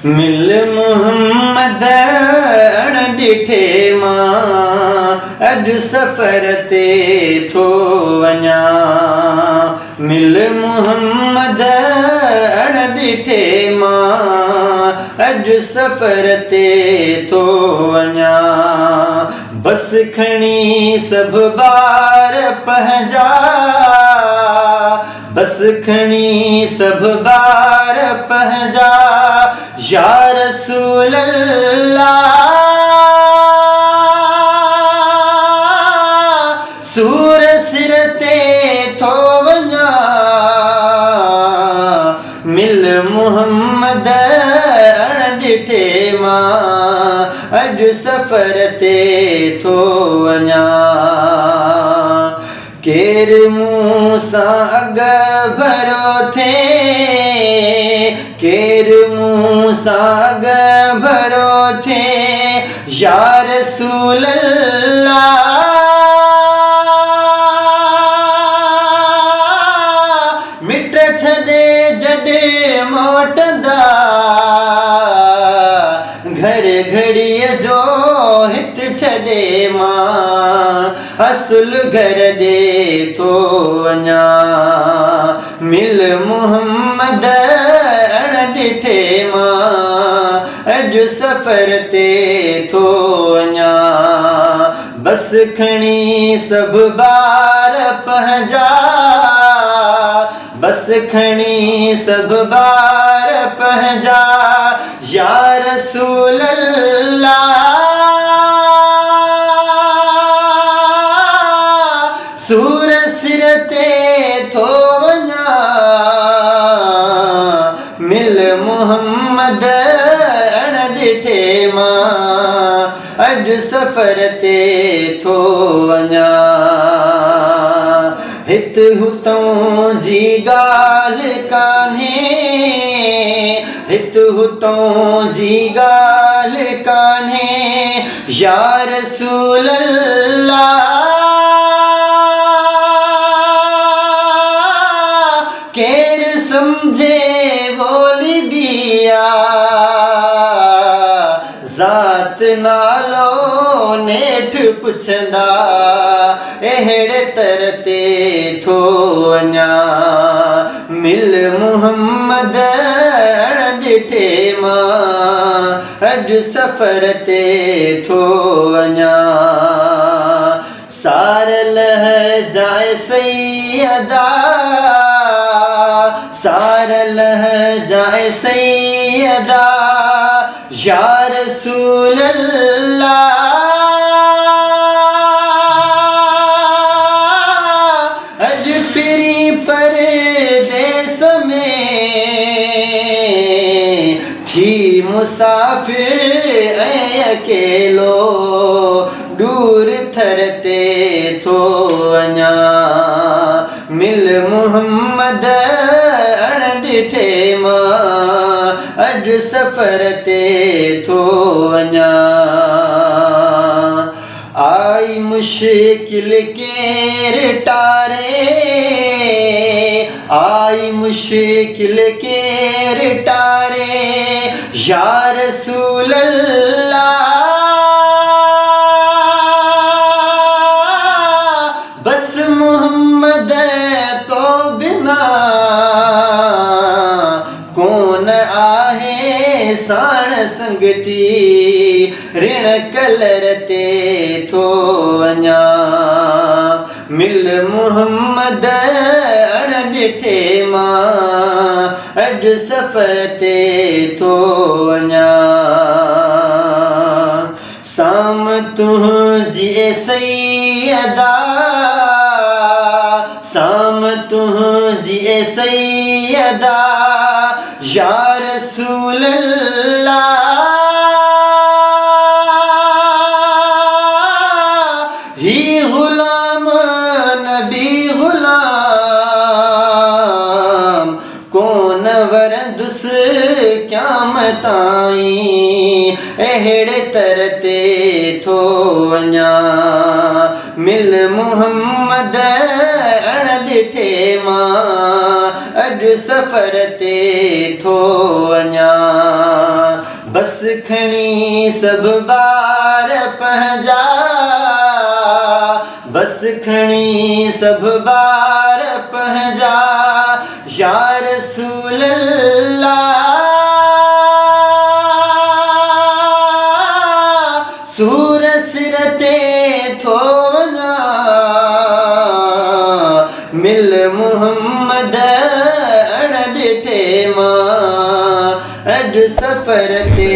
मिल मुहम्मद अण ॾिठे मां अॼु सफ़र ते थो वञा। मिल मुहम्मद अण ॾिठे मां अॼु सफ़र ते थो वञा। बस खणी सभु ॿार पंहिंजा, बस खणी सभु ॿार पंहिंजा, या रसूल अल्लाह सूर सिर ते थो वञा। मिल मुहम्मद अण ॾिठे मां अॼु सफ़र ते थो वञा। केर मूं सां अॻ भरो थिए, केर मूं सां अॻ भरो थिए, या रसूल अल्लाह मिट छॾे जॾहिं मोटंदा, घर घड़ीअ जो हित छॾे मां असुल घर ॾे थो वञा। मिल मुहम्मद अण ॾिठे मां अॼु सफ़र ते थो वञा। बस खणी सभु ॿार पंहिंजा, बस खणी सभु ॿार पंहिंजा, या रसूल अल्लाह सूर सिर ते थो वञा। मिल मुहम्मद अण ॾिठे मां अॼु सफ़र ते थो वञा। हित हुतों जी ॻाल्हि कान्हे, हित हुतों जी ॻाल्हि कान्हे, या रसूल अल्लाह केर सम्झे ॿोली बिया, ज़ात नालो नेठ पुछंदा, अहिड़े तर ते थो वञा। मिल मुहम्मद अण ॾिठे मां अॼु सफ़र ते थो वञा। सार लहजाए सैयदा, सार लहजाए सैयदा, या रसूल अल्लाह अॼु फिरी परदेस में थी मुसाफ़िर ऐं अकेलो दूर थर ते थो वञा। मिल मुहम्मद अण ॾिठे मां अॼु सफ़र ते थो वञा। आई मुश्किल केर टारे, आई मुश्किल केर टारे, या रसूल अल्लाह बस मुहम्मद तो बिना कोन आहे साण संगती, ऋण कलर ते थो वञा। मिल मुहम्मद अण ॾिठे मां अॼु सफ़र ते थो वञा। साम तुंहिंजी सैयदा, साम तुंहिंजी सैयदा, या रसूल अल्लाह ही गुलाम नबी गुलाम कोन वरदुस क़यामत ताईं, अहिड़े तर ते थो वञा। मिल मुहम्मद अण ॾिठे मां अॼु सफ़र ते थो वञा। खणी सब बार पंहिंजा, बस खणी सब बार पंहिंजा, या रसूल अल्लाह सूर सिर ते थो वञा, मिल मुहम्मद अण ॾिठे मां अॼु सफ़र ते